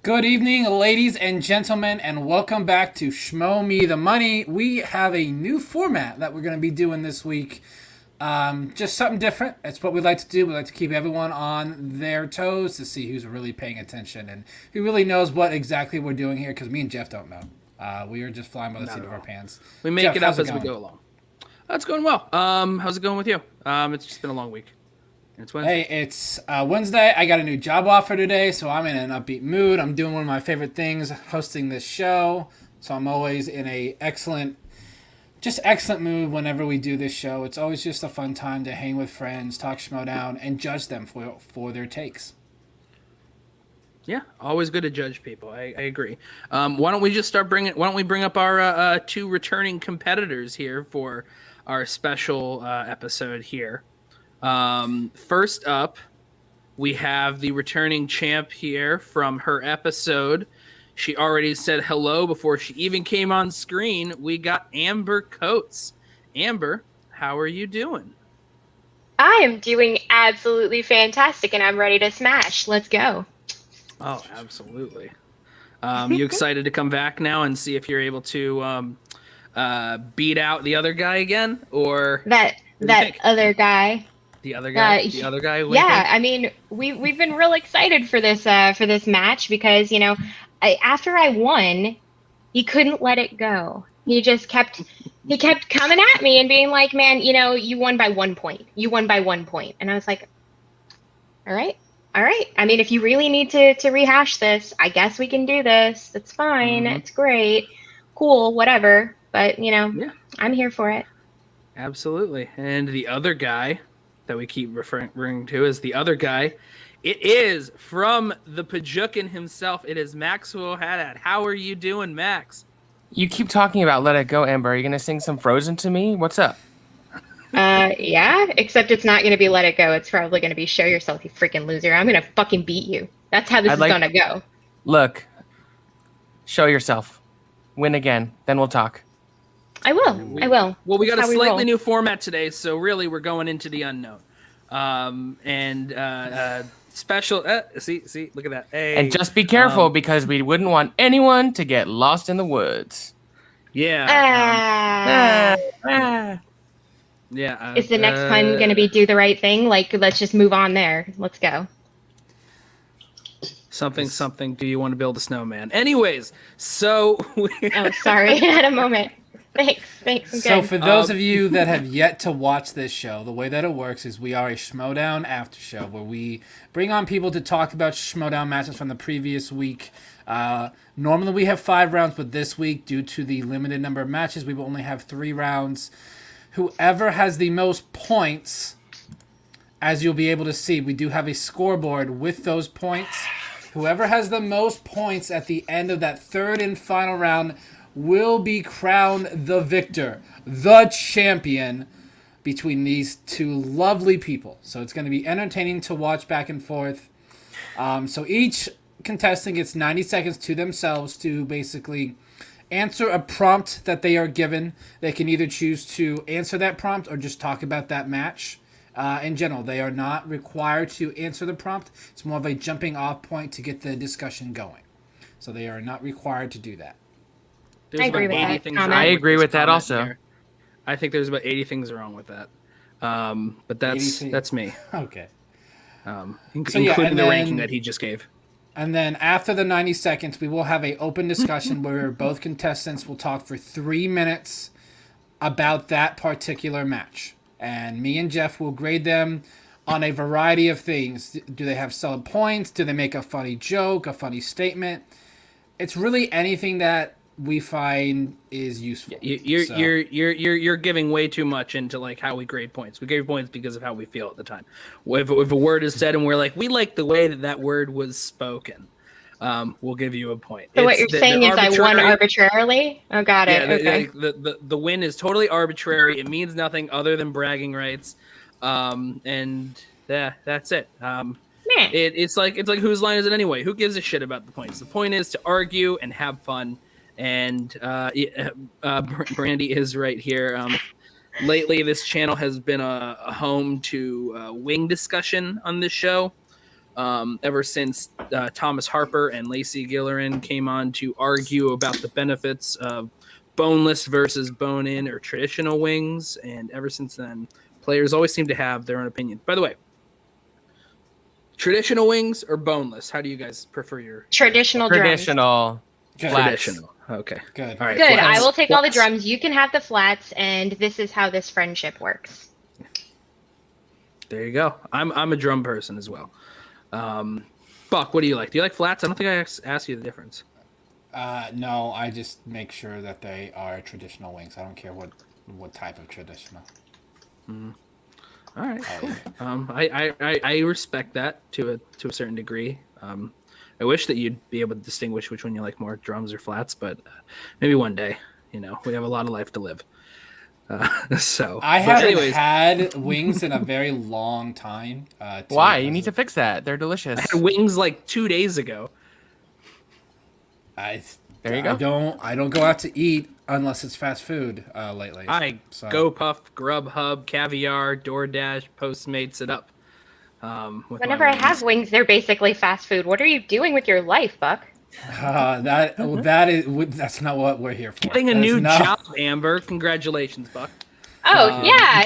Good evening, ladies and gentlemen, and welcome back to Schmoe Me The Money. We have a new format that we're going to be doing this week. Just something different. It's what we like to do. We like to keep everyone on their toes to see who's really paying attention and who really knows what exactly we're doing here, because me and Jeff don't know. We are just flying by the seat of our pants. We make it up as we go along. It's going well. How's it going with you? It's just been a long week. It's Wednesday. Hey, it's Wednesday. I got a new job offer today, so I'm in an upbeat mood. I'm doing one of my favorite things, hosting this show. So I'm always in a excellent mood whenever we do this show. It's always just a fun time to hang with friends, talk Schmoedown, and judge them for their takes. Yeah, always good to judge people. I agree. Why don't we just start bringing? Why don't we bring up our two returning competitors here for our special episode here? First up, we have the returning champ here from her episode. She already said hello before she even came on screen. We got Amber Coates. Amber, how are you doing? I am doing absolutely fantastic, and I'm ready to smash. Let's go. Oh, absolutely. You excited to come back now and see if you're able to beat out the other guy again, or that other guy? The other guy. The other guy. Yeah, I mean, we've been real excited for this match because after I won, he couldn't let it go. He kept coming at me and being like, "Man, you won by 1 point. You won by 1 point." And I was like, "All right. I mean, if you really need to rehash this, I guess we can do this. It's fine. Mm-hmm. It's great. Cool, whatever. But, yeah. I'm here for it." Absolutely. And the other guy that we keep referring to as the other guy, it is from the Pajukin himself. It is Maxwell Haddad. How are you doing, Max? You keep talking about Let It Go, Amber. Are you going to sing some Frozen to me? What's up? Yeah, except it's not going to be Let It Go. It's probably going to be Show Yourself, you freaking loser. I'm going to fucking beat you. That's how this is going to go. Look, show yourself. Win again. Then we'll talk. I will. Well, we got a slightly new format today, so really we're going into the unknown. Special. See, look at that. Hey, and just be careful because we wouldn't want anyone to get lost in the woods. Yeah. Yeah. Is the next pun going to be do the right thing? Like, let's just move on there. Let's go. Something. Do you want to build a snowman? Anyways, so. Oh, sorry. I had a moment. Thanks. So for those of you that have yet to watch this show, the way that it works is we are a Schmoedown Aftershow where we bring on people to talk about Schmoedown matches from the previous week. Normally we have 5 rounds, but this week, due to the limited number of matches, we will only have 3 rounds. Whoever has the most points, as you'll be able to see, we do have a scoreboard with those points. Whoever has the most points at the end of that third and final round will be crowned the victor, the champion between these two lovely people. So it's going to be entertaining to watch back and forth. So each contestant gets 90 seconds to themselves to basically answer a prompt that they are given. They can either choose to answer that prompt or just talk about that match. In general, they are not required to answer the prompt. It's more of a jumping off point to get the discussion going. So they are not required to do that. I agree with that. I agree with that also. Here. I think there's about 80 things wrong with that. But that's me. Okay. Including the ranking that he just gave. And then after the 90 seconds, we will have an open discussion where both contestants will talk for 3 minutes about that particular match. And me and Jeff will grade them on a variety of things. Do they have solid points? Do they make a funny joke, a funny statement? It's really anything that we find is useful. You're giving way too much into like how we grade points. We grade points because of how we feel at the time. If a word is said and we're like, we like the way that word was spoken, we'll give you a point. So what you're saying is I won arbitrarily? Oh, got it. Okay. The win is totally arbitrary. It means nothing other than bragging rights. And that's it. It's like whose line is it anyway? Who gives a shit about the points? The point is to argue and have fun. And Brandy is right here. Lately, this channel has been a home to wing discussion on this show. ever since Thomas Harper and Lacey Gillerin came on to argue about the benefits of boneless versus bone-in or traditional wings. And ever since then, players always seem to have their own opinion. By the way, traditional wings or boneless? How do you guys prefer your Traditional drums. Traditional. Good. Flats. traditional? Okay. Good. All right. Good. flats. I will take all the Flats. drums. You can have the flats, and this is how this friendship works. There you go. I'm a drum person as well. Buck, what do you like? Do you like flats? I don't think I asked you the difference. No, I just make sure that they are traditional wings. I don't care what type of traditional. All right. Oh, Cool. I respect that to a certain degree. I wish that you'd be able to distinguish which one you like more, drums or flats, but maybe one day. You know, we have a lot of life to live. So I but haven't anyways, had wings in a very long time. Why? You need to fix that. They're delicious. I had wings like 2 days ago. There you go. I don't go out to eat unless it's fast food lately. I So- GoPuff, Grubhub, Caviar, DoorDash, Postmates it up. With Whenever my I have wings, they're basically fast food. What are you doing with your life, Buck? That's not what we're here for. getting a That is new not- job, Amber. Congratulations, Buck. Oh, yeah.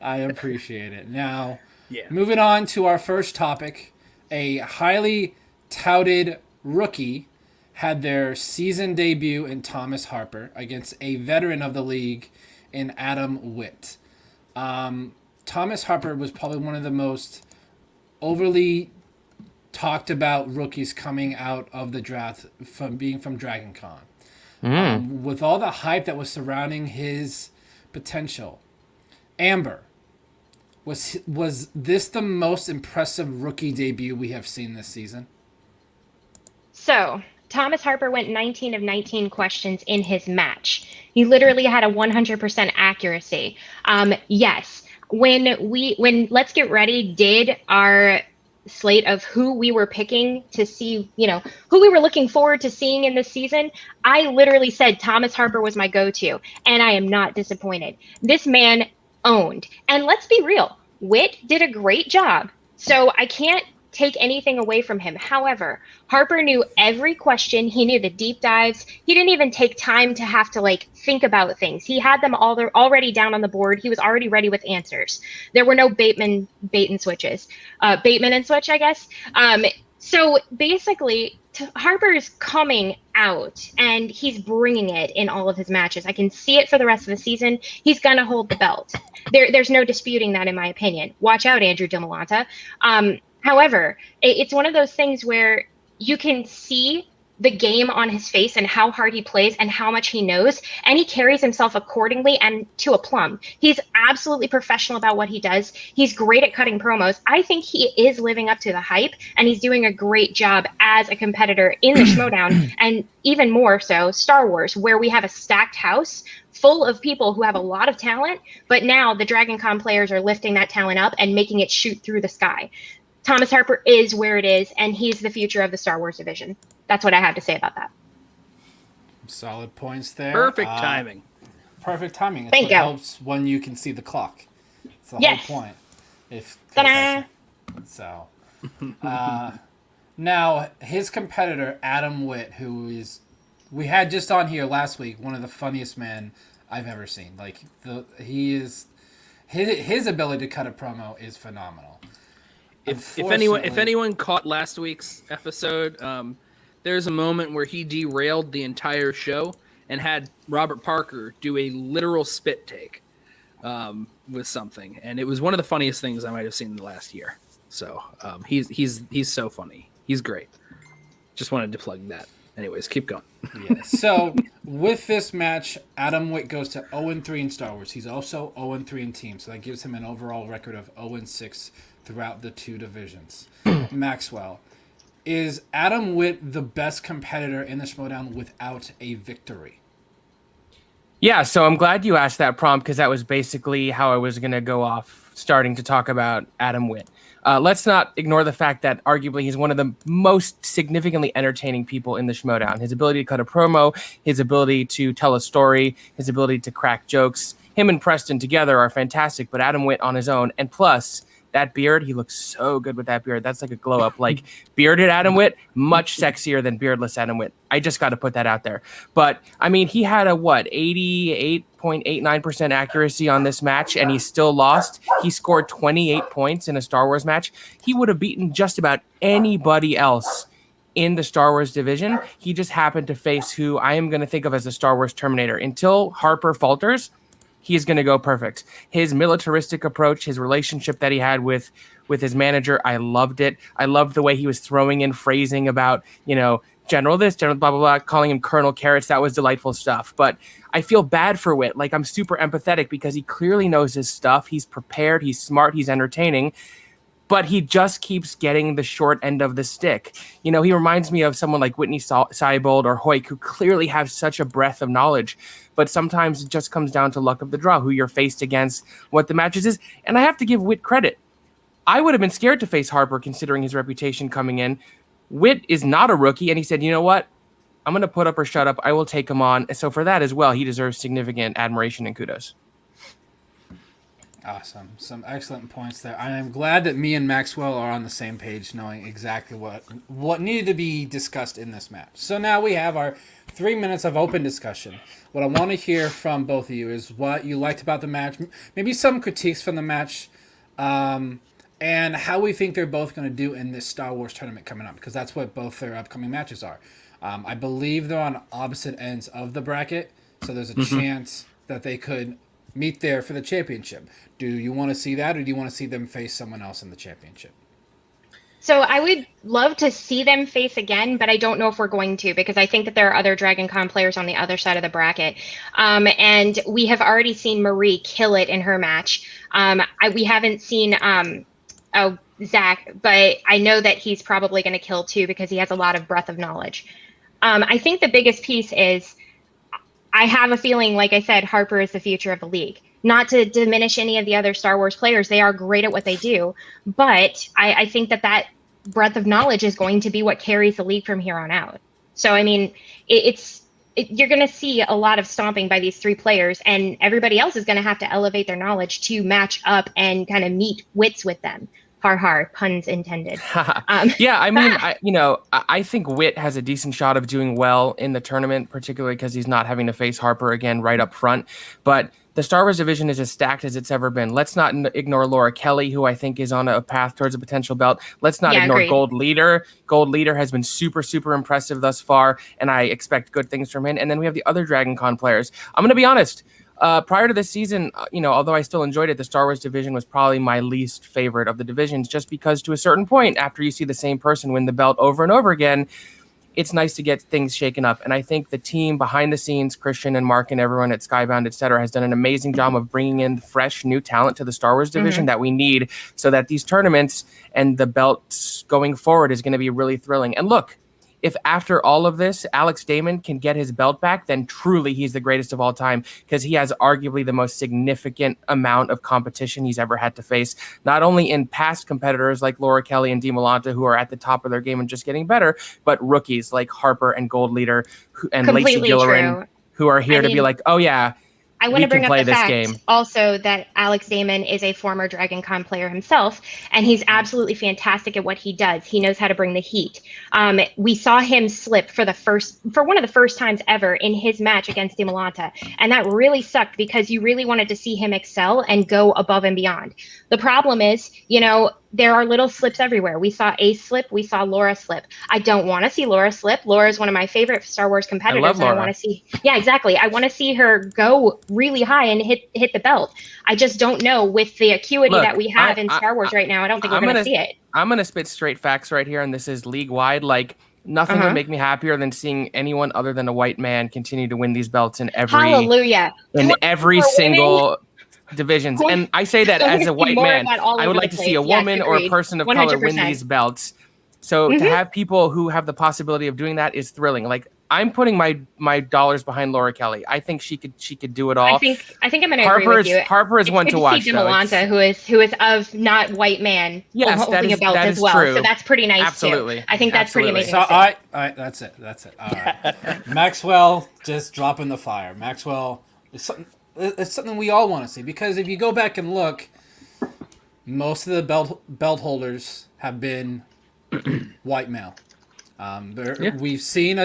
I appreciate it. Now, Yeah. moving on to our first topic, a highly touted rookie had their season debut in Thomas Harper against a veteran of the league in Adam Witt. Thomas Harper was probably one of the most overly talked about rookies coming out of the draft from being from Dragon Con. With all the hype that was surrounding his potential. Amber, was this the most impressive rookie debut we have seen this season? So, Thomas Harper went 19 of 19 questions in his match. He literally had a 100% accuracy. Yes, when Let's Get Ready did our slate of who we were picking to see, who we were looking forward to seeing in this season, I literally said Thomas Harper was my go-to, and I am not disappointed. This man owned. And let's be real, Witt did a great job. So I can't take anything away from him. However, Harper knew every question. He knew the deep dives. He didn't even take time to have to think about things. He had them all already down on the board. He was already ready with answers. There were no bait and switches. Bateman and switch, I guess. So basically, Harper's coming out and he's bringing it in all of his matches. I can see it for the rest of the season. He's going to hold the belt. There's no disputing that, in my opinion. Watch out, Andrew DeMolanta. However, it's one of those things where you can see the game on his face and how hard he plays and how much he knows, and he carries himself accordingly and to a plum. He's absolutely professional about what he does. He's great at cutting promos. I think he is living up to the hype, and he's doing a great job as a competitor in the Schmoedown, and even more so Star Wars, where we have a stacked house full of people who have a lot of talent, but now the Dragon Con players are lifting that talent up and making it shoot through the sky. Thomas Harper is where it is, and he's the future of the Star Wars division. That's what I have to say about that. Solid points there. Perfect timing. Perfect timing. It's Thank what you. helps when you can see the clock. It's the Yes. whole point. Ta-da! So, now his competitor Adam Witt, we had just on here last week, one of the funniest men I've ever seen. His ability to cut a promo is phenomenal. If anyone caught last week's episode, there's a moment where he derailed the entire show and had Robert Parker do a literal spit take with something, and it was one of the funniest things I might have seen in the last year. So he's so funny. He's great. Just wanted to plug that. Anyways, keep going. Yeah. So with this match, Adam Witt goes to 0-3 in Star Wars. He's also 0-3 in team, so that gives him an overall record of 0-6 throughout the two divisions. Maxwell, is Adam Witt the best competitor in the Schmoedown without a victory? Yeah, so I'm glad you asked that prompt because that was basically how I was going to go off starting to talk about Adam Witt. Let's not ignore the fact that arguably he's one of the most significantly entertaining people in the Schmoedown. His ability to cut a promo, his ability to tell a story, his ability to crack jokes. Him and Preston together are fantastic, but Adam Witt on his own, and plus that beard, he looks so good with that beard. That's like a glow up. Like bearded Adam Witt, much sexier than beardless Adam Witt. I just got to put that out there. But I mean, he had a 88.89% accuracy on this match, and he still lost. He scored 28 points in a Star Wars match. He would have beaten just about anybody else in the Star Wars division. He just happened to face who I am going to think of as the Star Wars Terminator. Until Harper falters, he's going to go perfect. His militaristic approach, his relationship that he had with his manager, I loved it. I loved the way he was throwing in phrasing about, General this, General blah, blah, blah, calling him Colonel Carrots. That was delightful stuff. But I feel bad for Witt. Like, I'm super empathetic because he clearly knows his stuff. He's prepared. He's smart. He's entertaining. But he just keeps getting the short end of the stick. He reminds me of someone like Whitney Seibold or Hoyk, who clearly have such a breadth of knowledge. But sometimes it just comes down to luck of the draw, who you're faced against, what the matches is. And I have to give Witt credit. I would have been scared to face Harper considering his reputation coming in. Witt is not a rookie, and he said, you know what? I'm going to put up or shut up. I will take him on. So for that as well, he deserves significant admiration and kudos. Awesome. Some excellent points there. I'm glad that me and Maxwell are on the same page, knowing exactly what needed to be discussed in this match. So now we have our 3 minutes of open discussion. What I want to hear from both of you is what you liked about the match, maybe some critiques from the match, and how we think they're both going to do in this Star Wars tournament coming up, because that's what both their upcoming matches are. I believe they're on opposite ends of the bracket, so there's a chance that they could meet there for the championship. Do you want to see that, or do you want to see them face someone else in the championship? So I would love to see them face again, but I don't know if we're going to, because I think that there are other Dragon Con players on the other side of the bracket. And we have already seen Marie kill it in her match. We haven't seen Zach, but I know that he's probably going to kill too, because he has a lot of breadth of knowledge. I think the biggest piece is, I have a feeling, like I said, Harper is the future of the league. Not to diminish any of the other Star Wars players. They are great at what they do. But I think that breadth of knowledge is going to be what carries the league from here on out. So, I mean, you're going to see a lot of stomping by these three players, and everybody else is going to have to elevate their knowledge to match up and kind of meet wits with them. Har har, puns intended. Yeah, I mean, I think Witt has a decent shot of doing well in the tournament, particularly because he's not having to face Harper again right up front. But the Star Wars division is as stacked as it's ever been. Let's not ignore Laura Kelly, who I think is on a path towards a potential belt. Let's not ignore agreed. Gold Leader. Gold Leader has been super, super impressive thus far, and I expect good things from him. And then we have the other Dragon Con players. I'm going to be honest. Prior to this season, although I still enjoyed it, the Star Wars division was probably my least favorite of the divisions, just because to a certain point, after you see the same person win the belt over and over again, it's nice to get things shaken up. And I think the team behind the scenes, Christian and Mark and everyone at Skybound, et cetera, has done an amazing job of bringing in fresh new talent to the Star Wars division that we need, so that these tournaments and the belts going forward is going to be really thrilling. And look, if after all of this, Alex Damon can get his belt back, then truly he's the greatest of all time, because he has arguably the most significant amount of competition he's ever had to face, not only in past competitors like Laura Kelly and Dee Malanta, who are at the top of their game and just getting better, but rookies like Harper and Gold Leader and Lacey Gillerin, who are here to be like, oh yeah, I want to bring up the fact game. Also that Alex Damon is a former Dragon Con player himself, and he's absolutely fantastic at what he does. He knows how to bring the heat. We saw him slip for one of the first times ever in his match against Dee Malanta, and that really sucked, because you really wanted to see him excel and go above and beyond. The problem is, there are little slips everywhere. We saw Ace slip. We saw Laura slip. I don't want to see Laura slip. Laura is one of my favorite Star Wars competitors. I love Laura. I want to see, yeah, exactly. I want to see her go really high and hit the belt. I just don't know, with the acuity that we have in Star Wars right now. I don't think we're going to see it. I'm going to spit straight facts right here, and this is league-wide. Like, nothing would make me happier than seeing anyone other than a white man continue to win these belts in every single divisions. And I say that as a white man. I would like to see a woman or a person of color win these belts. So to have people who have the possibility of doing that is thrilling. Like, I'm putting my dollars behind Laura Kelly. I think she could do it all. I think I'm going to agree with you. Harper is one to watch. Dee Malanta, who is of not white man, holding a belt as well. True. So that's pretty nice Absolutely. too. I think that's pretty amazing. So all right, that's it. All right, Maxwell just dropping the fire. Maxwell, it's something we all want to see, because if you go back and look, most of the belt holders have been white male. We've seen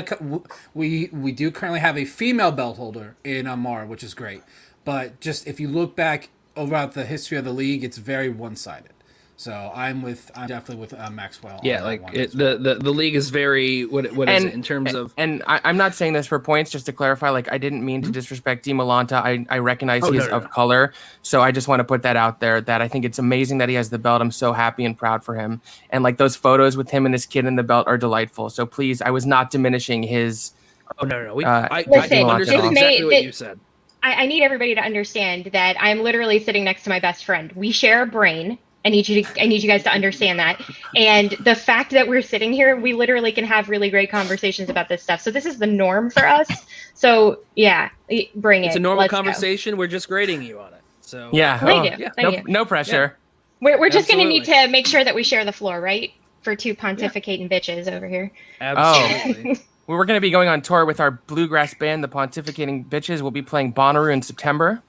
we do currently have a female belt holder in Amara, which is great. But just if you look back over the history of the league, it's very one-sided. So I'm definitely with Maxwell. Yeah, like the league is very what is it in terms of? And I'm not saying this for points, just to clarify. Like I didn't mean to disrespect Di Malanta. I recognize he is of color, so I just want to put that out there. That I think it's amazing that he has the belt. I'm so happy and proud for him. And like those photos with him and his kid in the belt are delightful. So please, I was not diminishing his. Oh no. I understood exactly what you said. I need everybody to understand that I'm literally sitting next to my best friend. We share a brain. I need you guys to understand that. And the fact that we're sitting here, we literally can have really great conversations about this stuff. So this is the norm for us. So yeah, bring it. It's a normal conversation. Go. We're just grading you on it. So yeah, Thank you. No pressure. Yeah. We're just going to need to make sure that we share the floor, right? For two pontificating bitches over here. Absolutely. We're going to be going on tour with our bluegrass band, the Pontificating Bitches. We'll be playing Bonnaroo in September.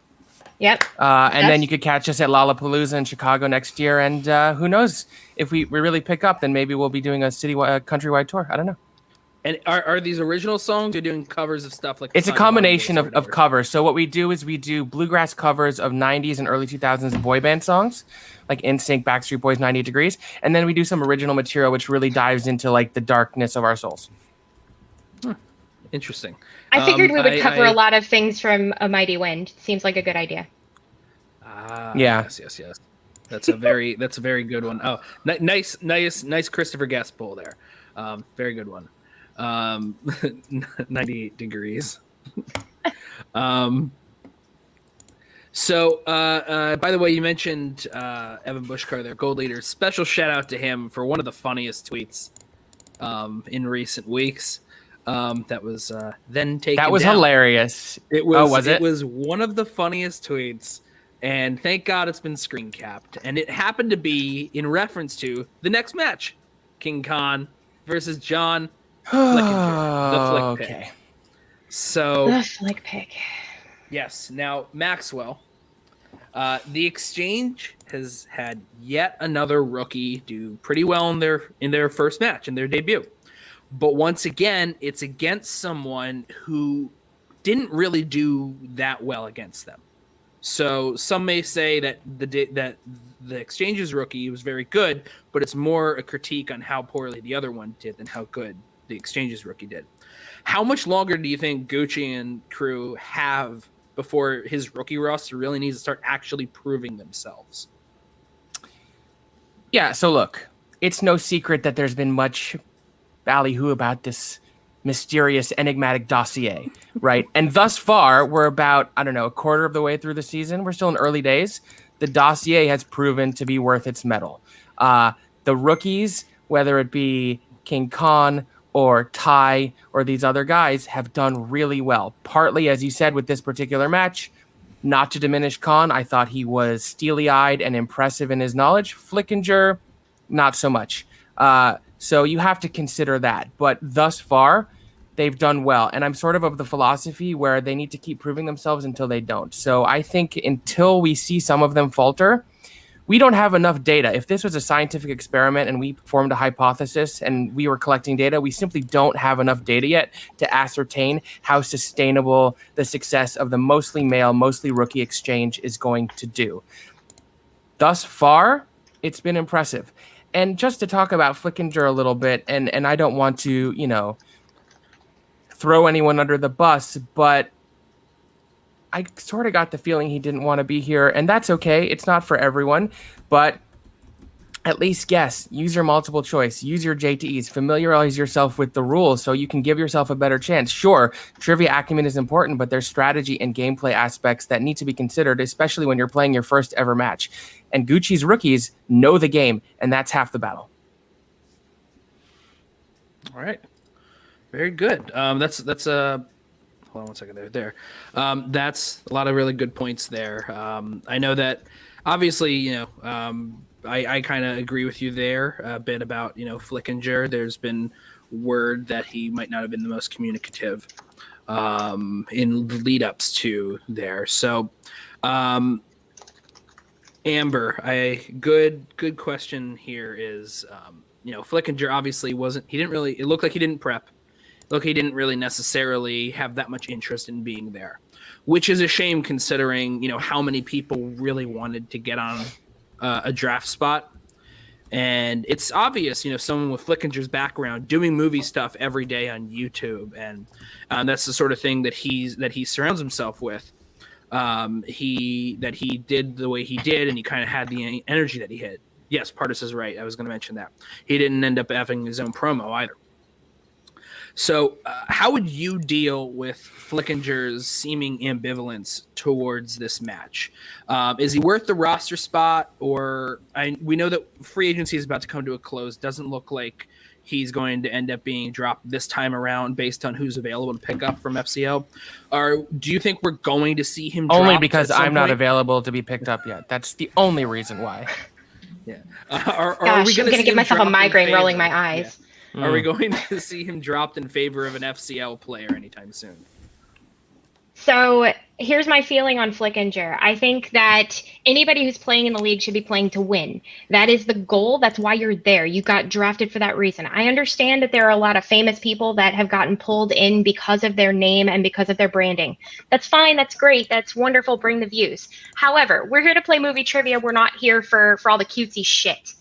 Yep. And then you could catch us at Lollapalooza in Chicago next year. And who knows, if we really pick up, then maybe we'll be doing a countrywide tour. I don't know. And are these original songs? You're doing covers of stuff like it's a combination of covers. So what we do is we do bluegrass covers of 90s and early 2000s boy band songs, like NSYNC, Backstreet Boys, 98 Degrees. And then we do some original material, which really dives into like the darkness of our souls. Interesting. I figured we would cover a lot of things from A Mighty Wind. Seems like a good idea. Yeah. Yes. That's a very good one. Oh, nice Christopher Guest pull there. Very good one. 98 Degrees. So, by the way, you mentioned Evan Bushcar there, Gold Leader. Special shout out to him for one of the funniest tweets in recent weeks. That was then taken. That was down. Hilarious. It was. Was it? It was one of the funniest tweets, and thank God it's been screen capped. And it happened to be in reference to the next match, King Khan versus John Flickinger, the Flick Pig. So the Flick Pig. Yes. Now Maxwell, the Exchange has had yet another rookie do pretty well in their first match, in their debut. But once again, it's against someone who didn't really do that well against them. So some may say that the Exchange's rookie was very good, but it's more a critique on how poorly the other one did than how good the Exchange's rookie did. How much longer do you think Gucci and crew have before his rookie roster really needs to start actually proving themselves? Yeah, so look, it's no secret that there's been much ballyhoo about this mysterious, enigmatic dossier, right? And thus far, we're about, a quarter of the way through the season. We're still in early days. The dossier has proven to be worth its mettle. The rookies, whether it be King Khan or Ty or these other guys, have done really well. Partly, as you said, with this particular match, not to diminish Khan, I thought he was steely-eyed and impressive in his knowledge. Flickinger, not so much. So you have to consider that. But thus far, they've done well. And I'm sort of the philosophy where they need to keep proving themselves until they don't. So I think until we see some of them falter, we don't have enough data. If this was a scientific experiment and we formed a hypothesis and we were collecting data, we simply don't have enough data yet to ascertain how sustainable the success of the mostly male, mostly rookie Exchange is going to do. Thus far, it's been impressive. And just to talk about Flickinger a little bit, and I don't want to, throw anyone under the bus, but I sort of got the feeling he didn't want to be here, and that's okay. It's not for everyone, but at least guess. Use your multiple choice. Use your JTEs. Familiarize yourself with the rules so you can give yourself a better chance. Sure, trivia acumen is important, but there's strategy and gameplay aspects that need to be considered, especially when you're playing your first ever match. And Gucci's rookies know the game, and that's half the battle. All right. Very good. That's hold on one second there. That's a lot of really good points there. I know that obviously, I kind of agree with you there a bit about, Flickinger. There's been word that he might not have been the most communicative in lead ups to there. So, Amber, good question here is, Flickinger obviously it looked like he didn't prep. Look, he didn't really necessarily have that much interest in being there, which is a shame considering, how many people really wanted to get on a draft spot. And it's obvious, someone with Flickinger's background doing movie stuff every day on YouTube. And that's the sort of thing that he surrounds himself with. He did the way he did, and he kind of had the energy that he had. Yes, Partis is right. I was going to mention that. He didn't end up having his own promo either. So how would you deal with Flickinger's seeming ambivalence towards this match? Is he worth the roster spot? Or we know that free agency is about to come to a close. Doesn't look like he's going to end up being dropped this time around based on who's available to pick up from FCL. Or do you think we're going to see him only dropped because at some I'm not point? available to be picked up yet? That's the only reason why. Yeah. Gosh, I'm going to give myself a migraine rolling my eyes. Yeah. Are we going to see him dropped in favor of an FCL player anytime soon? So here's my feeling on Flickinger. I think that anybody who's playing in the league should be playing to win. That is the goal. That's why you're there. You got drafted for that reason. I understand that there are a lot of famous people that have gotten pulled in because of their name and because of their branding. That's fine. That's great. That's wonderful. Bring the views. However, we're here to play movie trivia. We're not here for all the cutesy shit.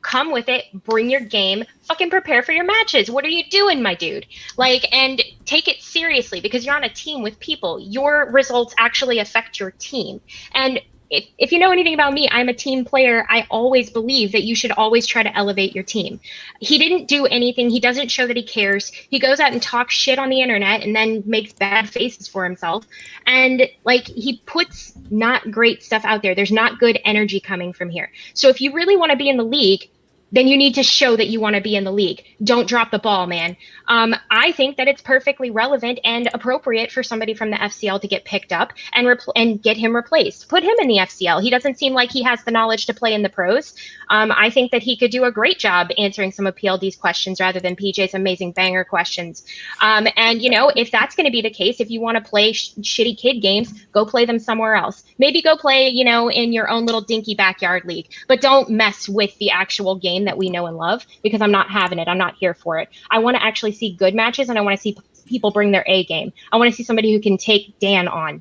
Come with it, bring your game, fucking prepare for your matches. What are you doing, my dude? And take it seriously because you're on a team with people. Your results actually affect your team. And if you know anything about me, I'm a team player. I always believe that you should always try to elevate your team. He didn't do anything. He doesn't show that he cares. He goes out and talks shit on the internet and then makes bad faces for himself. And he puts not great stuff out there. There's not good energy coming from here. So if you really want to be in the league, then you need to show that you want to be in the league. Don't drop the ball, man. I think that it's perfectly relevant and appropriate for somebody from the FCL to get picked up and get him replaced. Put him in the FCL. He doesn't seem like he has the knowledge to play in the pros. I think that he could do a great job answering some of PLD's questions rather than PJ's amazing banger questions. If that's going to be the case, if you want to play shitty kid games, go play them somewhere else. Maybe go play, in your own little dinky backyard league. But don't mess with the actual game that we know and love because I'm not having it. I'm not here for it. I want to actually see good matches and I want to see people bring their A game. I want to see somebody who can take Dan on.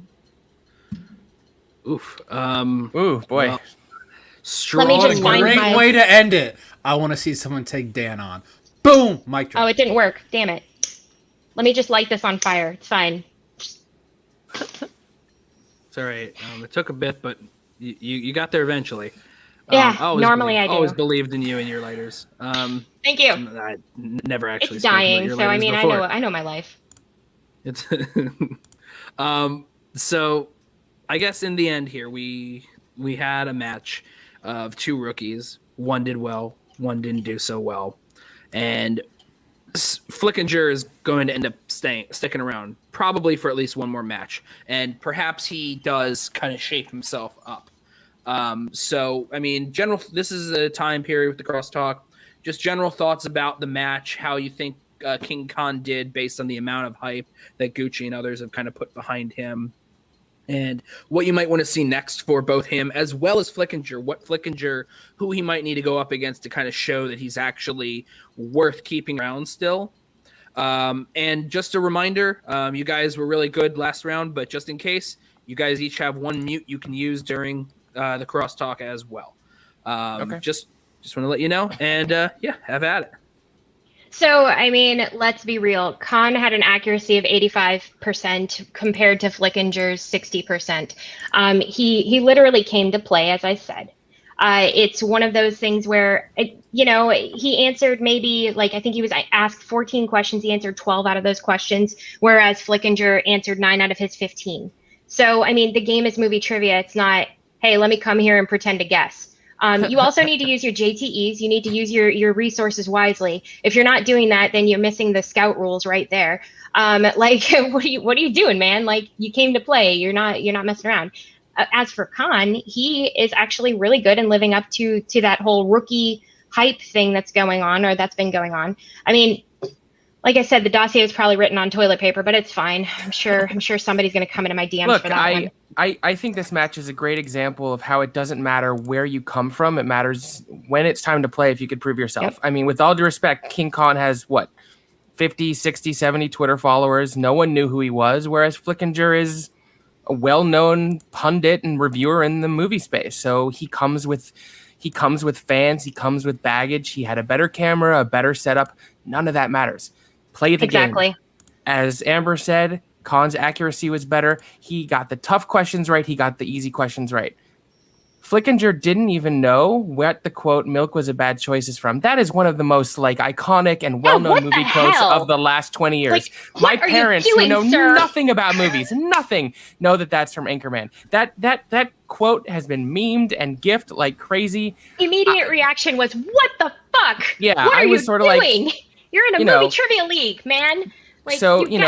Oof. Ooh, boy. Well, strong. Let me just find Great way to end it. I want to see someone take Dan on. Boom! Mic drop. Oh, it didn't work. Damn it. Let me just light this on fire. It's fine. It's all right. It took a bit, but you got there eventually. Yeah, normally I do. Always believed in you and your lighters. Thank you. I never actually. It's spoke about dying, your so I lighters mean, before. I know my life. It's so I guess in the end here we had a match of two rookies. One did well, one didn't do so well, and Flickinger is going to end up sticking around probably for at least one more match, and perhaps he does kind of shape himself up. So I mean, this is a time period with the crosstalk. Just general thoughts about the match, how you think King Khan did based on the amount of hype that Gucci and others have kind of put behind him, and what you might want to see next for both him as well as Flickinger, who he might need to go up against to kind of show that he's actually worth keeping around still. And just a reminder, you guys were really good last round, but just in case, you guys each have one mute you can use during the crosstalk as well. Okay. Just want to let you know, and have at it. So, I mean, let's be real. Khan had an accuracy of 85% compared to Flickinger's 60%. He literally came to play, as I said. It's one of those things where, he answered maybe, I think he was asked 14 questions. He answered 12 out of those questions, whereas Flickinger answered 9 out of his 15. So, I mean, the game is movie trivia. It's not, hey, let me come here and pretend to guess. You also need to use your JTEs. You need to use your resources wisely. If you're not doing that, then you're missing the scout rules right there. What are you doing, man? You came to play. You're not messing around. As for Khan, he is actually really good and living up to that whole rookie hype thing that's going on, or that's been going on. I mean, like I said, the dossier is probably written on toilet paper, but it's fine. I'm sure somebody's going to come into my DMs Look, for that one. I think this match is a great example of how it doesn't matter where you come from. It matters when it's time to play if you could prove yourself. Yep. I mean, with all due respect, King Khan has, 50, 60, 70 Twitter followers. No one knew who he was, whereas Flickinger is a well-known pundit and reviewer in the movie space. So he comes with fans, he comes with baggage. He had a better camera, a better setup. None of that matters. Play the game. Exactly. As Amber said, Khan's accuracy was better. He got the tough questions right. He got the easy questions right. Flickinger didn't even know what the quote "milk was a bad choice" is from. That is one of the most iconic and well-known movie quotes of the last 20 years. My parents, who know nothing about movies, know that that's from Anchorman. That quote has been memed and gifted like crazy. Immediate reaction was, "What the fuck? Yeah, what are I was you sort of doing? You're in a movie trivia league, man." So, you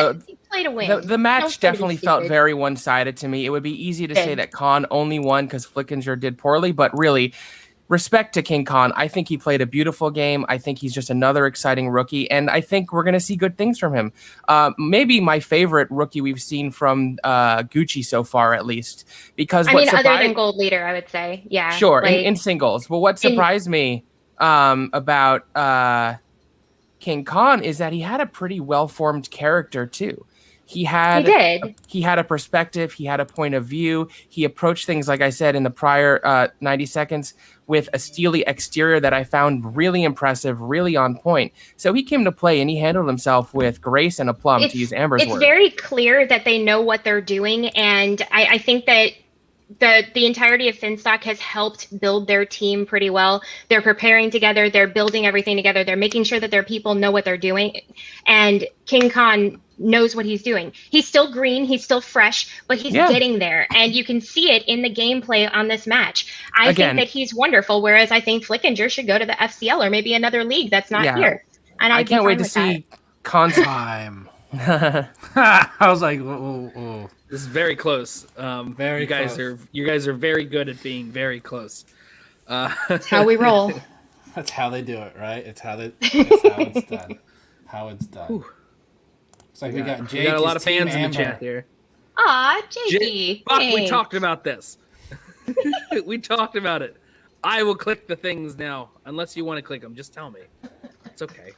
play to win. The match definitely felt very one-sided to me. It would be easy to say that Khan only won because Flickinger did poorly, but really, respect to King Khan. I think he played a beautiful game. I think he's just another exciting rookie, and I think we're going to see good things from him. Maybe my favorite rookie we've seen from Gucci so far, at least. Because other than Gold Leader, I would say. Yeah. Sure, in singles. Well, what surprised me about King Khan is that he had a pretty well-formed character too. He had a perspective. He had a point of view. He approached things, like I said in the prior 90 seconds, with a steely exterior that I found really impressive, really on point. So he came to play and he handled himself with grace and aplomb, to use Amber's word. It's very clear that they know what they're doing, and I think that the entirety of Finstock has helped build their team pretty well. They're preparing together. They're building everything together. They're making sure that their people know what they're doing. And King Khan knows what he's doing. He's still green. He's still fresh, but he's getting there. And you can see it in the gameplay on this match. I think that he's wonderful, whereas I think Flickinger should go to the FCL or maybe another league that's not here. And I can't wait to see Khan's time. I was like, oh. This is very close. You guys are very good at being very close. That's how we roll. That's how they do it, right? It's how it's done. How it's done. Whew. It's like we got Jake. We got a lot of fans in the chat here. Aw, Jakey. Fuck, we talked about this. We talked about it. I will click the things now, unless you want to click them. Just tell me. It's okay.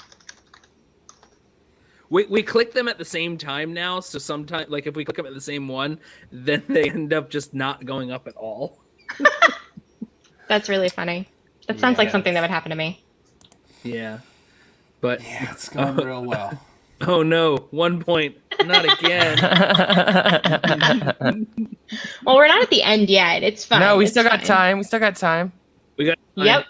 We click them at the same time now, so sometimes, if we click them at the same one, then they end up just not going up at all. That's really funny. That sounds like something that would happen to me. Yeah. But it's going real well. Oh no, 1 point. Not again. Well, we're not at the end yet. It's fine. No, we still got time. We got time. Yep.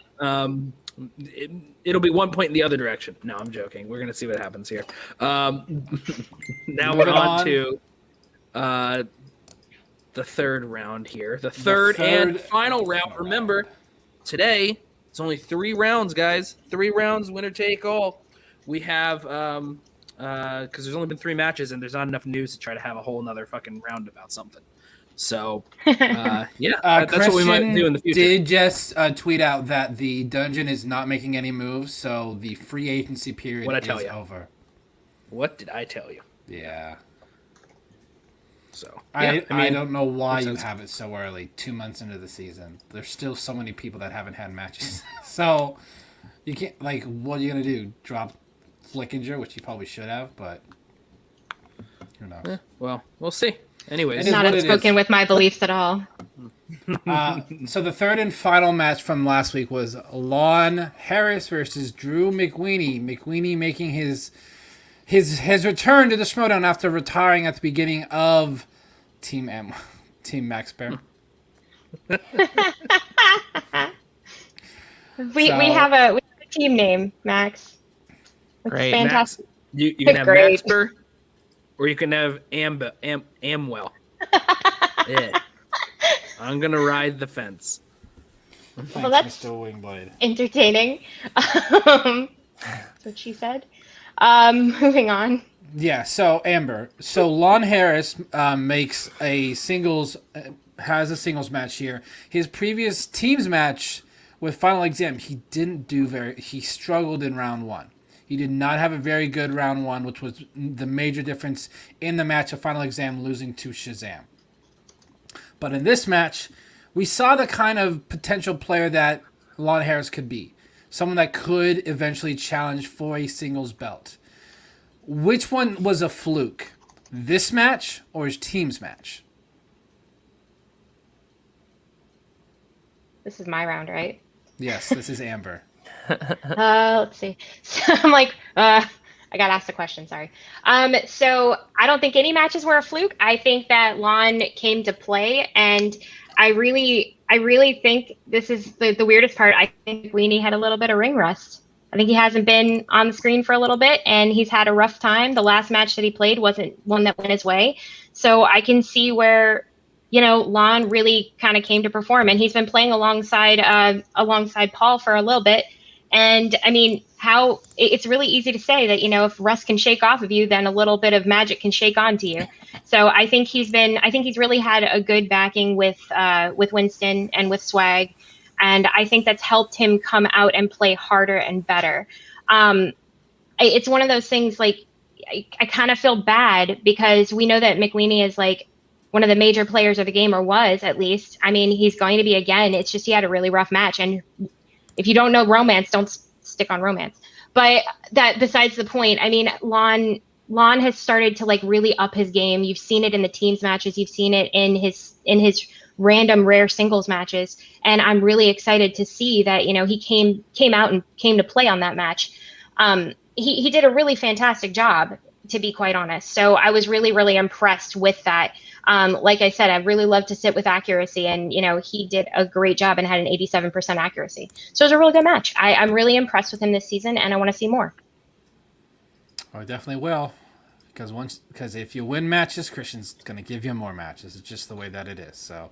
It'll be 1 point in the other direction. No, I'm joking. We're going to see what happens here. Now we're on to the third round here. The third and final round. Remember, today, it's only 3 rounds, guys. 3 rounds, winner take all. We have, because there's only been 3 matches, and there's not enough news to try to have a whole nother fucking round about something. So, that's what we might do in the future. Did just tweet out that the dungeon is not making any moves, so the free agency period is over. What did I tell you? Yeah. So I don't know why you have it so early, 2 months into the season. There's still so many people that haven't had matches. So you can't, what are you gonna do? Drop Flickinger, which you probably should have, but who knows? Yeah, well, we'll see. Anyways, not outspoken with my beliefs at all. So the third and final match from last week was Lon Harris versus Drew Mcqueeney. Mcqueeney making his return to the Schmoedown after retiring at the beginning of Team Max Bear. We have a team name, Max. That's great, fantastic. Max, you can have Max Bear. Or you can have Amwell. Yeah. I'm going to ride the fence. Thanks, well, that's Mr. Wingblade. Entertaining. That's what she said. Moving on. Yeah, so Amber. So Lon Harris makes has a singles match here. His previous teams match with Final Exam, he struggled in round 1. He did not have a very good round 1, which was the major difference in the match of Final Exam, losing to Shazam. But in this match, we saw the kind of potential player that Lon Harris could be. Someone that could eventually challenge for a singles belt. Which one was a fluke? This match or his team's match? This is my round, right? Yes, this is Amber. Let's see. So I'm like, I got asked a question. Sorry. So I don't think any matches were a fluke. I think that Lon came to play, and I really think this is the weirdest part. I think Mcqueeney had a little bit of ring rust. I think he hasn't been on the screen for a little bit, and he's had a rough time. The last match that he played wasn't one that went his way. So I can see where, Lon really kind of came to perform, and he's been playing alongside Paul for a little bit. And I mean, it's really easy to say that, if rust can shake off of you, then a little bit of magic can shake onto you. So I think he's really had a good backing with Winston and with Swag. And I think that's helped him come out and play harder and better. It's one of those things, like, I kind of feel bad because we know that Mcqueeney is like one of the major players of the game, or was at least. I mean, he's going to be again. It's just he had a really rough match. And if you don't know romance, don't stick on romance. But that besides the point, I mean, Lon has started to like really up his game. You've seen it in the teams matches. You've seen it in his random rare singles matches. And I'm really excited to see that, he came out and came to play on that match. He did a really fantastic job, to be quite honest. So I was really, really impressed with that. Like I said, I really love to sit with accuracy, and, he did a great job and had an 87% accuracy. So it was a really good match. I'm really impressed with him this season, and I want to see more. Oh, I definitely will. Because if you win matches, Christian's going to give you more matches. It's just the way that it is. So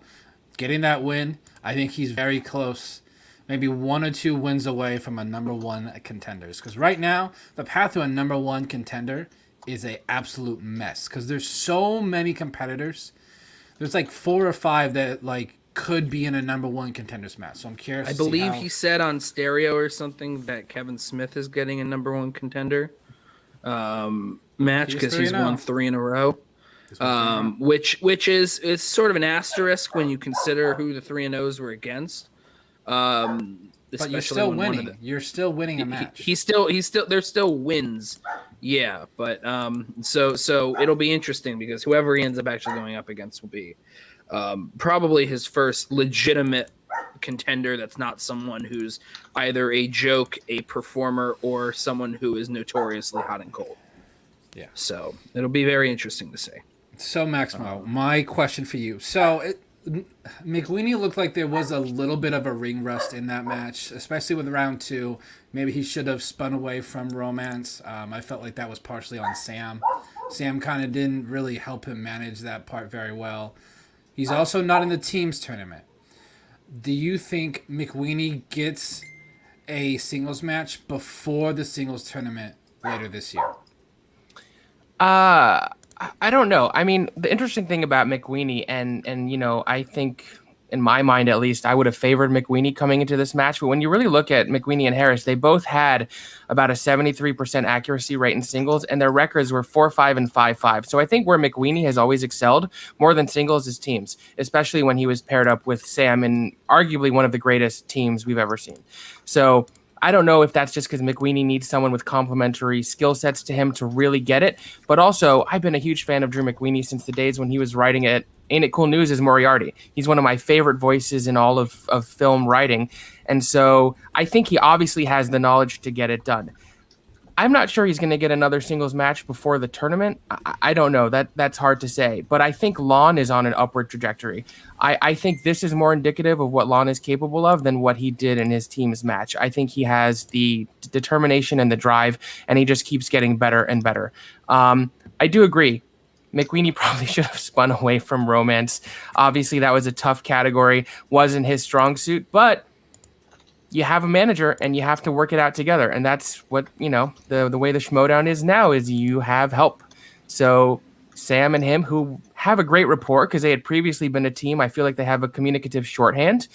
getting that win, I think he's very close. Maybe 1 or 2 wins away from a number 1 contenders. Because right now, the path to a number 1 contender is a absolute mess. Because there's so many competitors. There's like 4 or 5 that like could be in a number 1 contenders match. So I'm curious. I believe he said on stereo or something that Kevin Smith is getting a number 1 contender match because he's won 3 in a row. Which is sort of an asterisk when you consider who the 3-0s were against. But you're still winning. You're still winning a match. He's still there's still wins. Yeah, but so it'll be interesting because whoever he ends up actually going up against will be probably his first legitimate contender that's not someone who's either a joke, a performer, or someone who is notoriously hot and cold. Yeah. So it'll be very interesting to see. So Maximo, my question for you. So Mcqueeney looked like there was a little bit of a ring rust in that match, especially with round 2. Maybe he should have spun away from romance. I felt like that was partially on Sam. Sam kind of didn't really help him manage that part very well. He's also not in the teams tournament. Do you think Mcqueeney gets a singles match before the singles tournament later this year? I don't know. I mean, the interesting thing about Mcqueeney, and I think in my mind at least, I would have favored Mcqueeney coming into this match. But when you really look at Mcqueeney and Harris, they both had about a 73% accuracy rate in singles, and their records were 4-5 and 5-5. So I think where Mcqueeney has always excelled more than singles is teams, especially when he was paired up with Sam in arguably one of the greatest teams we've ever seen. So I don't know if that's just because Mcqueeney needs someone with complementary skill sets to him to really get it. But also, I've been a huge fan of Drew Mcqueeney since the days when he was writing at Ain't It Cool News as Moriarty. He's one of my favorite voices in all of film writing. And so I think he obviously has the knowledge to get it done. I'm not sure he's going to get another singles match before the tournament. I don't know. That's hard to say. But I think Lon is on an upward trajectory. I think this is more indicative of what Lon is capable of than what he did in his team's match. I think he has the determination and the drive, and he just keeps getting better and better. I do agree. Mcqueeney probably should have spun away from romance. Obviously, that was a tough category. Wasn't his strong suit, but you have a manager and you have to work it out together. And that's what, the way the Schmoedown is now is you have help. So Sam and him, who have a great rapport because they had previously been a team, I feel like they have a communicative shorthand,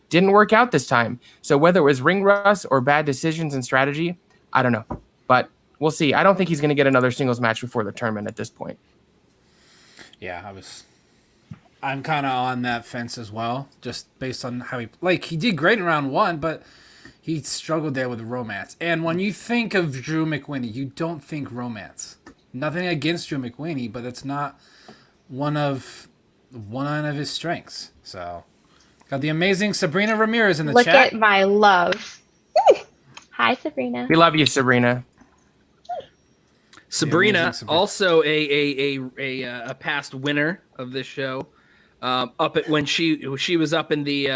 didn't work out this time. So whether it was ring rust or bad decisions and strategy, I don't know. But we'll see. I don't think he's going to get another singles match before the tournament at this point. Yeah, I'm kind of on that fence as well, just based on how he did great in round 1, but he struggled there with romance. And when you think of Drew McWinney, you don't think romance. Nothing against Drew McWinney, but it's not one of his strengths. So, got the amazing Sabrina Ramirez in the Look chat. at my love. Hi, Sabrina. We love you, Sabrina. Sabrina, also a past winner of this show. Up at when she was up in the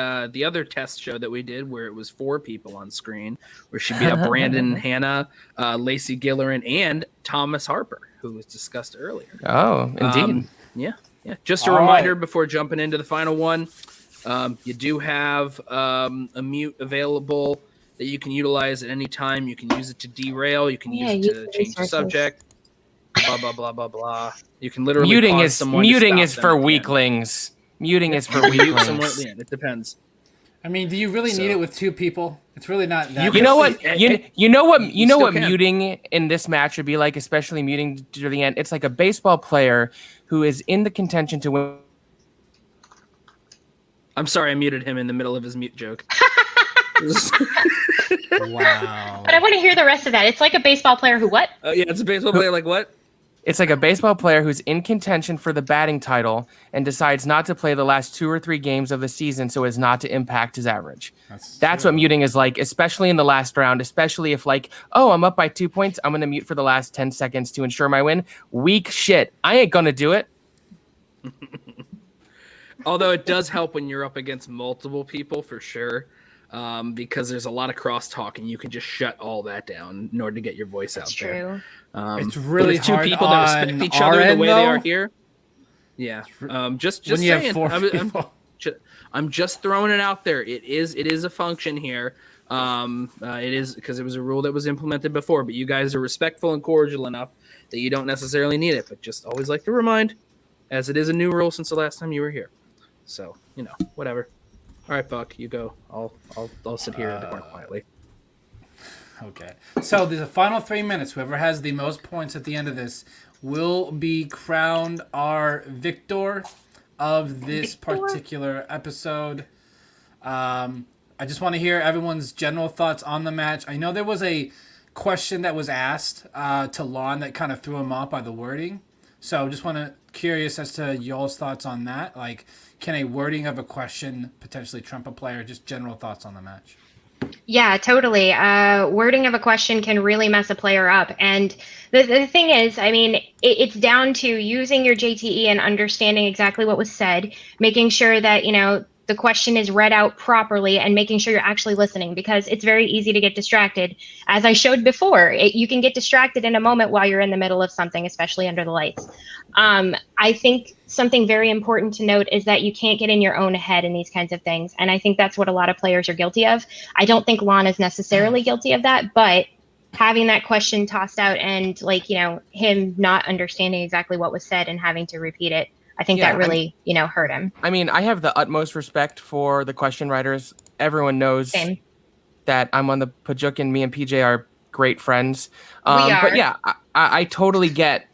other test show that we did, where it was 4 people on screen, where she beat up Brandon, Hannah, Lacey Gillerin, and Thomas Harper, who was discussed earlier. Oh, indeed. Yeah. Just a reminder before jumping into the final one, you do have a mute available that you can utilize at any time. You can use it to derail. You can use it to change the subject. Blah blah blah blah blah. You can literally muting pause is someone muting to is stop for them. weaklings. Muting is for Mute someone. weaklings. Yeah, it depends. I mean, do you really need it with 2 people? It's really not that. You know what? You know what still can. muting in this match would be like, especially muting to the end. It's like a baseball player who is in the contention to win. I'm sorry, I muted him in the middle of his mute joke. Wow. But I want to hear the rest of that. It's like a baseball player who what? Yeah, it's a baseball player. Like what? It's like a baseball player who's in contention for the batting title and decides not to play the last 2 or 3 games of the season so as not to impact his average. That's what muting is like, especially in the last round, especially if like, oh, I'm up by 2 points. I'm going to mute for the last 10 seconds to ensure my win. Weak shit. I ain't going to do it. Although it does help when you're up against multiple people for sure, because there's a lot of crosstalk and you can just shut all that down in order to get your voice out there. True. It's really but 2 hard people that respect on each our other the end, way they are though. here. Yeah. Just When you have saying. 4 people. I'm just throwing it out there. It is a function here. It is because it was a rule that was implemented before, but you guys are respectful and cordial enough that you don't necessarily need it. But just always like to remind, as it is a new rule since the last time you were here. So, whatever. All right, Buck, you go. I'll sit here more quietly. Okay. So there's a final 3 minutes. Whoever has the most points at the end of this will be crowned our victor of this particular episode. I just want to hear everyone's general thoughts on the match. I know there was a question that was asked to Lon that kind of threw him off by the wording. So just curious as to y'all's thoughts on that. Like, can a wording of a question potentially trump a player? Just general thoughts on the match. Yeah, totally. Wording of a question can really mess a player up. And the thing is, I mean, it's down to using your JTE and understanding exactly what was said, making sure that, the question is read out properly and making sure you're actually listening, because it's very easy to get distracted. As I showed before, you can get distracted in a moment while you're in the middle of something, especially under the lights. I think something very important to note is that you can't get in your own head in these kinds of things. And I think that's what a lot of players are guilty of. I don't think Lon is necessarily guilty of that, but having that question tossed out and him not understanding exactly what was said and having to repeat it, I think that really, hurt him. I mean, I have the utmost respect for the question writers. Everyone knows that I'm on the Pajuk, me and PJ are great friends. We are. But yeah, I totally get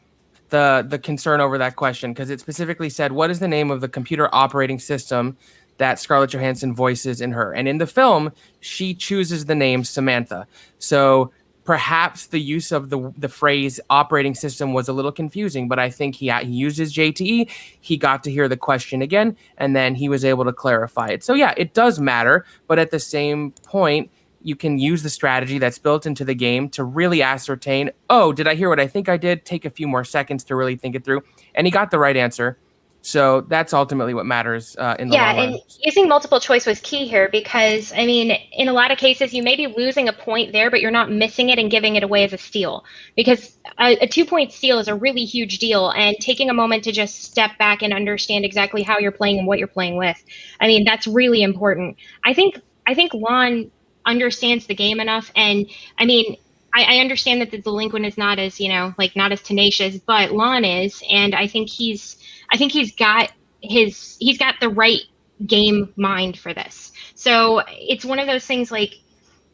the concern over that question, because it specifically said, what is the name of the computer operating system that Scarlett Johansson voices in her? And in the film, she chooses the name Samantha. So perhaps the use of the phrase operating system was a little confusing, but I think he used his JTE. He got to hear the question again, and then he was able to clarify it. So yeah, it does matter, but at the same point, you can use the strategy that's built into the game to really ascertain, oh, did I hear what I think I did? Take a few more seconds to really think it through. And he got the right answer. So that's ultimately what matters in the long run. Yeah, and using multiple choice was key here because, I mean, in a lot of cases, you may be losing a point there, but you're not missing it and giving it away as a steal. Because a 2-point steal is a really huge deal, and taking a moment to just step back and understand exactly how you're playing and what you're playing with, I mean, that's really important. I think Lon understands the game enough, and I mean, I understand that the delinquent is not as, not as tenacious, but Lon is, and I think he's got the right game mind for this. So it's one of those things, like,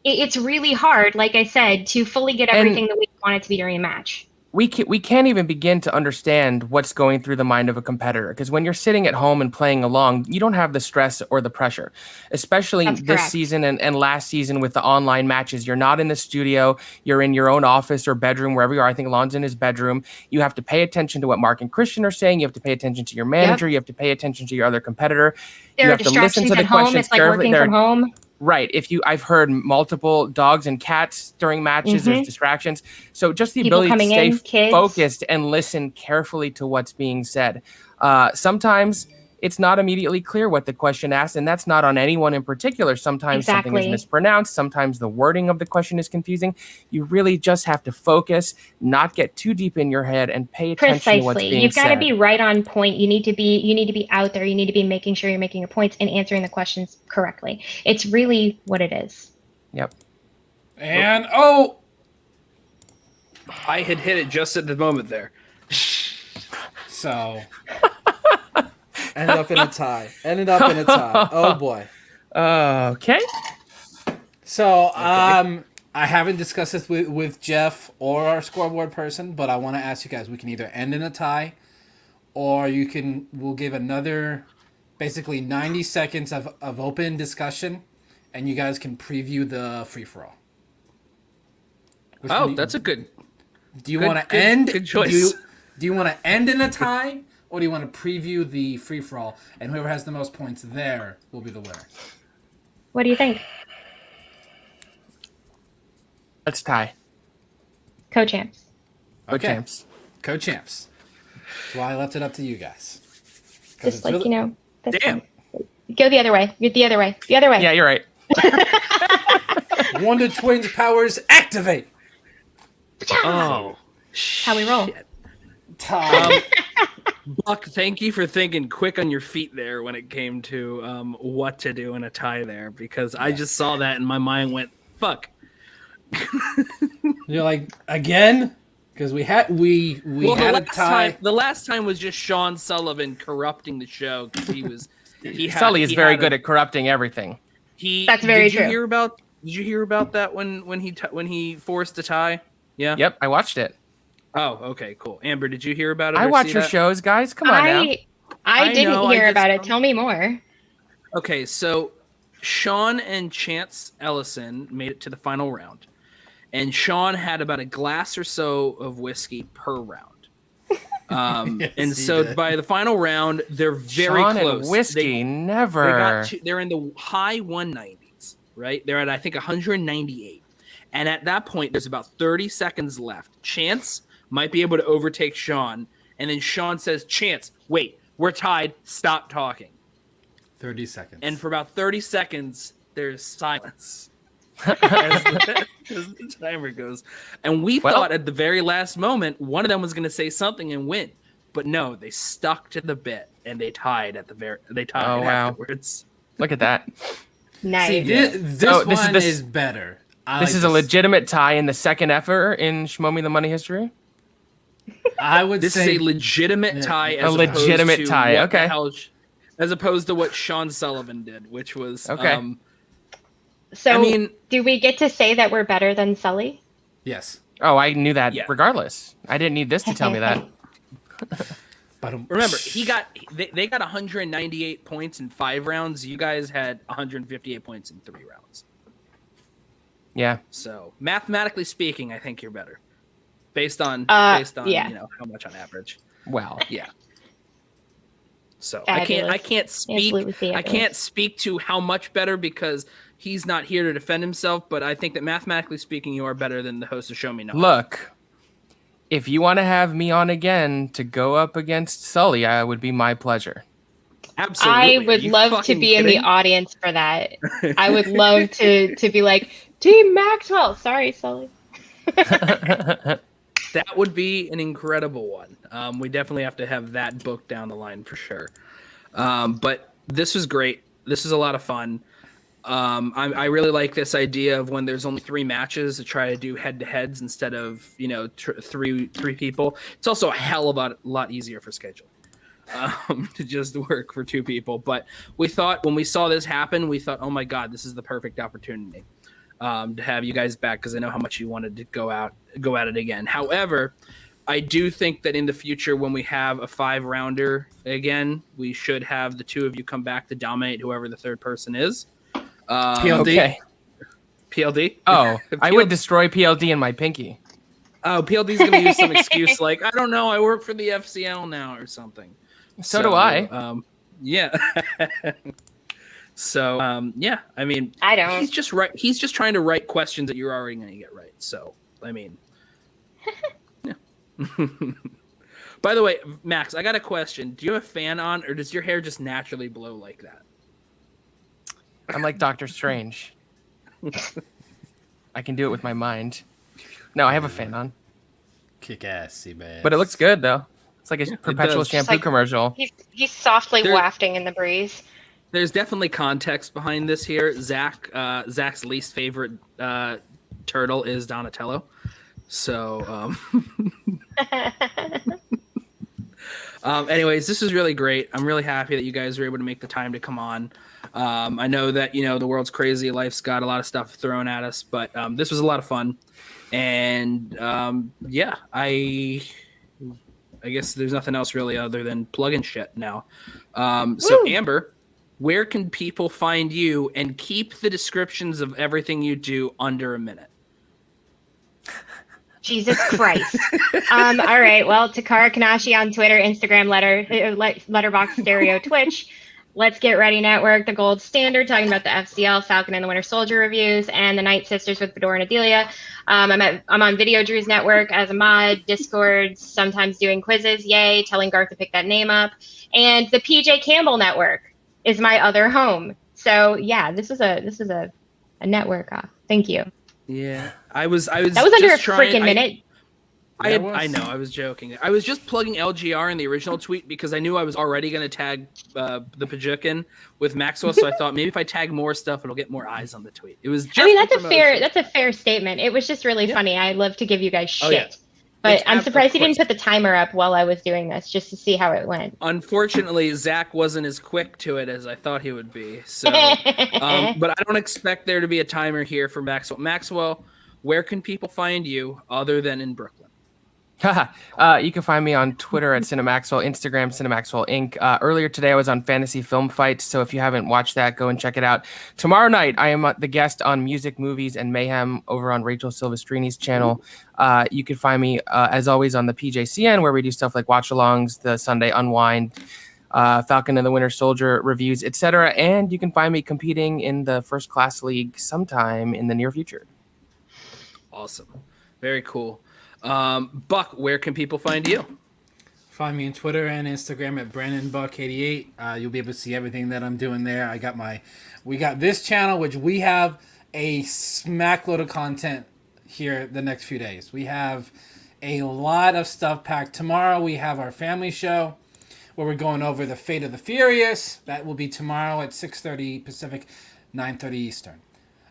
it's really hard, like I said, to fully get everything that we want it to be during a match. we can't even begin to understand what's going through the mind of a competitor, because when you're sitting at home and playing along, you don't have the stress or the pressure, especially That's this correct. season and last season with the online matches. You're not in the studio, you're in your own office or bedroom, wherever you are. I think Lon's in his bedroom. You have to pay attention to what Mark and Christian are saying. You have to pay attention to your manager. You have to pay attention to your other competitor. There You are have to listen distractions to the at home. questions It's like carefully. working from home. Right. I've heard multiple dogs and cats during matches. There's Mhm. distractions. So just the People ability to coming stay in, kids. focused and listen carefully to what's being said. Sometimes it's not immediately clear what the question asks, and that's not on anyone in particular. Sometimes something is Exactly. mispronounced. Sometimes the wording of the question is confusing. You really just have to focus, not get too deep in your head, and pay attention to what's Precisely. being You've got said. to be right on point. You need to be out there. You need to be making sure you're making your points and answering the questions correctly. It's really what it is. Yep. And I had hit it just at the moment there. so Ended up in a tie. Oh boy. Okay. So, I haven't discussed this with Jeff or our scoreboard person, but I want to ask you guys. We can either end in a tie, or we'll give another, basically 90 seconds of open discussion, and you guys can preview the free for all. Oh, that's a good. Do you want to end? Good choice. Do you want to end in a tie, or do you want to preview the free for all, and whoever has the most points there will be the winner? What do you think? Let's tie. Co-champs. Co-champs. Co-champs. That's why I left it up to you guys. 'Cause Just it's like, really- you know. That's Damn. fine. Go the other way. You're the other way. The other way. Yeah, you're right. Wonder Twins powers activate. Oh, How we roll. shit. Tie. Buck, thank you for thinking quick on your feet there when it came to what to do in a tie there, because I just saw that and my mind went, fuck. You're like, again? Because we had a tie. The last time was just Sean Sullivan corrupting the show because Sully is very good at corrupting everything. That's very true. Did you hear about that when he forced a tie? Yeah. Yep, I watched it. Oh, okay, cool. Amber, did you hear about it? I or watch see your that? shows, guys. Come on now. I didn't know, I hear just about it. saw- Tell me more. Okay, so Sean and Chance Ellison made it to the final round, and Sean had about a glass or so of whiskey per round. Yes, and he so did. by the final round, they're very Sean close. and whiskey, never. They're in the high 190s, right? They're at, I think, 198. And at that point, there's about 30 seconds left. Chance might be able to overtake Sean. And then Sean says, Chance, wait, we're tied. Stop talking. 30 seconds. And for about 30 seconds, there's silence as the timer goes. And we thought at the very last moment, one of them was going to say something and win. But no, they stuck to the bit and they tied afterwards. Look at that. Nice. See, this So one is better. This is a legitimate tie in the second effort in Schmoe Me The Money history. I would This say is a legitimate tie. A legitimate tie, okay. As opposed to what Sean Sullivan did, which was Okay. So, I mean- do we get to say that we're better than Sully? yes. Oh, I knew that Yeah. regardless. I didn't need this to tell me that. But remember they got 198 points in 5 rounds. You guys had 158 points in 3 rounds. Yeah. So mathematically speaking, I think you're better, based on yeah. you know how much on average. Well, Yeah. So Fabulous. I can't speak Absolutely I can't fabulous. speak to how much better because he's not here to defend himself. But I think that mathematically speaking, you are better than the host of Show Me No. look, if you want to have me on again to go up against Sully, it would be my pleasure. Absolutely. I would Are you love to fucking be in the kidding? audience for that. I would love to be like, Team Maxwell. Sorry, Sully. That would be an incredible one. We definitely have to have that book down the line for sure. But this was great. This was a lot of fun. I really like this idea of when there's only 3 matches to try to do head-to-heads instead of three people. It's also a hell of a lot easier for schedule to just work for 2 people. But we thought when we saw this happen, we thought, oh my god, this is the perfect opportunity to have you guys back because I know how much you wanted to go at it again. However, I do think that in the future, when we have a 5-rounder again, we should have the two of you come back to dominate whoever the third person is. PLD. Okay. PLD? Oh, I would destroy PLD in my pinky. Oh, PLD's going to use some excuse like, I don't know, I work for the FCL now or something. So do I. Yeah. So, yeah, I mean, I don't. He's just right. He's just trying to write questions that you're already going to get right. So, I mean, yeah. By the way, Max, I got a question. Do you have a fan on, or does your hair just naturally blow like that? I'm like Doctor Strange. I can do it with my mind. No, I have a fan on. Kick ass, Seabass. But it looks good, though. It's like a perpetual does. shampoo Like- commercial. He's softly There- wafting in the breeze. There's definitely context behind this here. Zach's least favorite turtle is Donatello. So, anyways, this is really great. I'm really happy that you guys were able to make the time to come on. I know that, the world's crazy. Life's got a lot of stuff thrown at us, but this was a lot of fun. And yeah, I guess there's nothing else really other than plugging shit now. So Woo! Amber, where can people find you, and keep the descriptions of everything you do under a minute? Jesus Christ. All right. Well, Takara Kanashi on Twitter, Instagram, Letterboxd, Stereo, Twitch. Let's Get Ready Network, the gold standard, talking about the FCL, Falcon and the Winter Soldier reviews, and the Night Sisters with Fedora and Adelia. I'm on Video Drews Network as a mod, Discord, sometimes doing quizzes, yay, telling Garth to pick that name up. And the PJ Campbell Network is my other home. So yeah, this is a network off. Thank you. Yeah, I was. That was under a just trying- freaking minute. I know. I was joking. I was just plugging LGR in the original tweet because I knew I was already going to tag the Pajukin with Maxwell. So I thought maybe if I tag more stuff, it'll get more eyes on the tweet. It was. Just I mean, that's promotion. that's a fair statement. It was just really funny. I love to give you guys shit. Oh, yeah. But It's I'm surprised of you didn't course. put the timer up while I was doing this, just to see how it went. Unfortunately, Zach wasn't as quick to it as I thought he would be. So, but I don't expect there to be a timer here for Maxwell. Maxwell, where can people find you other than in Brooklyn? You can find me on Twitter at Cinemaxwell, Instagram Cinemaxwell Inc. Earlier today, I was on Fantasy Film Fights, so if you haven't watched that, go and check it out. Tomorrow night, I am the guest on Music, Movies, and Mayhem over on Rachel Silvestrini's channel. You can find me, as always, on the PJCN, where we do stuff like watch-alongs, the Sunday Unwind, Falcon and the Winter Soldier reviews, etc. And you can find me competing in the First Class League sometime in the near future. Awesome. Very cool. Buck, where can people find you? Find me on Twitter and Instagram at BrandonBuck88. You'll be able to see everything that I'm doing there. We got this channel, which we have a smack load of content here the next few days. We have a lot of stuff packed. Tomorrow we have our family show where we're going over the Fate of the Furious. That will be tomorrow at 6:30 Pacific, 9:30 Eastern.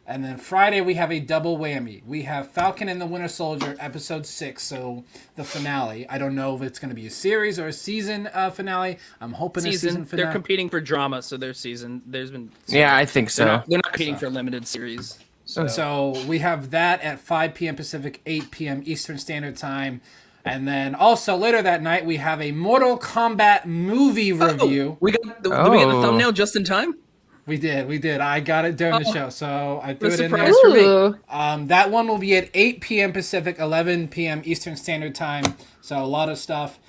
And then Friday, we have a double whammy. We have Falcon and the Winter Soldier, episode 6, so the finale. I don't know if it's going to be a series or a season finale. I'm hoping a season finale. They're competing for drama, so their season. There's been. Yeah, I think so. They're not competing for a limited series. So we have that at 5 p.m. Pacific, 8 p.m. Eastern Standard Time. And then also later that night, we have a Mortal Kombat movie review. Did we get the thumbnail just in time? We did. I got it during the show, so I threw it in there. surprise for me. Ooh. That one will be at 8 p.m. Pacific, 11 p.m. Eastern Standard Time. So a lot of stuff.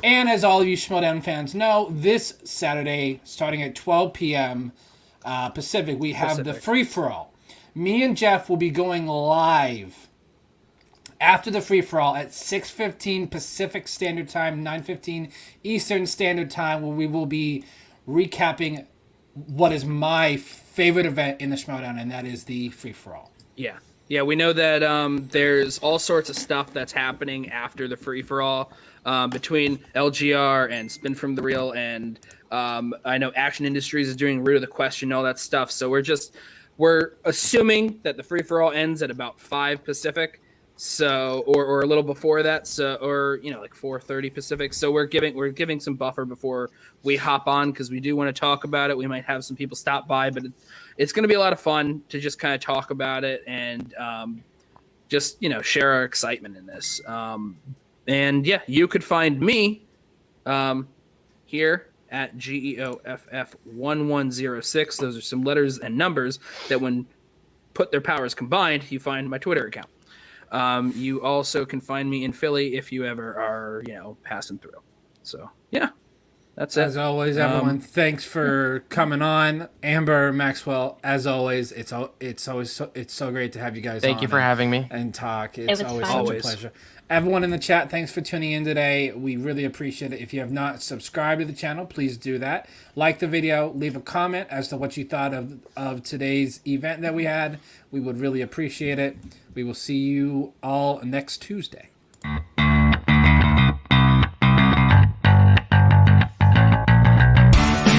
And as all of you Schmoedown fans know, this Saturday, starting at 12 p.m. Pacific, we have the free-for-all. Me and Jeff will be going live after the free-for-all at 6:15 Pacific Standard Time, 9:15 Eastern Standard Time, where we will be recapping what is my favorite event in the Schmoedown, and that is the free-for-all. Yeah. Yeah, we know that there's all sorts of stuff that's happening after the free-for-all between LGR and Spin from the Reel, and I know Action Industries is doing Root of the Question and all that stuff. So we're assuming that the free-for-all ends at about 5 Pacific, so or a little before that, so or like 4:30 Pacific. So we're giving some buffer before we hop on, because we do want to talk about it. We might have some people stop by, but it's going to be a lot of fun to just kind of talk about it and just share our excitement in this. And yeah, you could find me here at GEOFF1106. Those are some letters and numbers that when put their powers combined, you find my Twitter account. You also can find me in Philly if you ever are, passing through. So yeah, that's it. As always, everyone, thanks for coming on. Amber, Maxwell, as always, it's so great to have you guys on. Thank you for having me. And talk. It's was always fun. such a pleasure. Everyone in the chat, thanks for tuning in today. We really appreciate it. If you have not subscribed to the channel, please do that. Like the video, leave a comment as to what you thought of today's event that we had. We would really appreciate it. We will see you all next Tuesday.